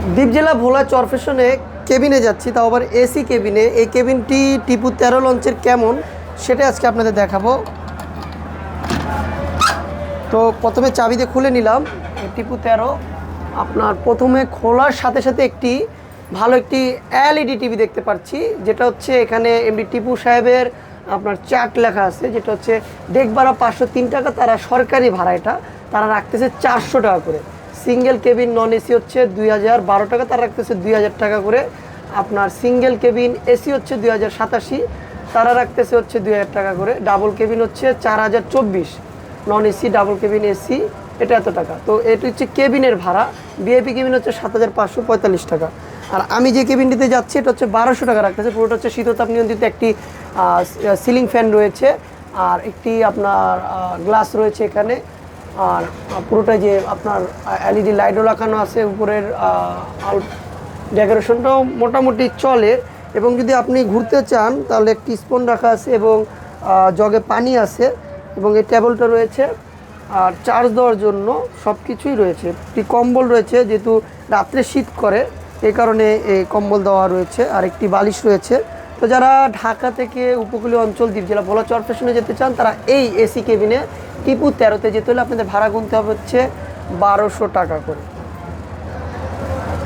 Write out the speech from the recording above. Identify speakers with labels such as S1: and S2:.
S1: দ্বীপ জেলা ভোলা চরফেশনে কেবিনে যাচ্ছি, তাও আবার এসি কেবিনে। এই কেবিনটি টিপু 13 লঞ্চের কেমন সেটা আজকে আপনাদের দেখাবো। তো প্রথমে চাবি দিয়ে খুলে নিলাম টিপু 13। আপনার প্রথমে খোলার সাথে সাথে একটি ভালো একটি এলইডি টিভি দেখতে পাচ্ছি, যেটা হচ্ছে এখানে এমডি টিপু সাহেবের আপনার চার্ট লেখা আছে, যেটা হচ্ছে ডেক ভাড়া 503 টাকা, তারা সরকারি ভাড়া এটা তারা রাখতেছে 400 টাকা করে। সিঙ্গেল কেবিন নন এসি হচ্ছে 2012 টাকা, তারা রাখতেছে 2000 টাকা করে। আপনার সিঙ্গেল কেবিন এসি হচ্ছে 2087, তারা রাখতেছে হচ্ছে 2000 টাকা করে। ডাবল কেবিন হচ্ছে 4024, non AC double cabin AC এটা এত টাকা। তো এটি হচ্ছে কেবিনের ভাড়া। ভিআইপি কেবিন হচ্ছে 7545 টাকা। আর আমি যে কেবিনটিতে যাচ্ছি এটা হচ্ছে 1200 টাকা রাখতেছে। পুরোটা হচ্ছে শীততাপ নিয়ন্ত্রিত, একটি সিলিং ফ্যান রয়েছে, আর একটি আপনার গ্লাস রয়েছে এখানে। আর পুরোটা যে আপনার এলইডি লাইটও লাগানো আছে উপরের, ডেকোরেশনটাও মোটামুটি চলে। এবং যদি আপনি ঘুরতে চান তাহলে একটি স্পুন রাখা আছে এবং জগে পানি আছে, এবং এই টেবিলটা রয়েছে। আর চার্জ দেওয়ার জন্য সব কিছুই রয়েছে। একটি কম্বল রয়েছে, যেহেতু রাত্রে শীত করে এই কারণে এই কম্বল দেওয়া রয়েছে। আর একটি বালিশ রয়েছে। তো যারা ঢাকা থেকে উপকূলীয় অঞ্চল দ্বীপ জেলা ভোলা চরফেশনে যেতে চান, তারা এই এসি কেবিনে টিপু 13-তে যেতে হলে আপনাদের ভাড়া গুনতে হবে হচ্ছে 1200 টাকা করে।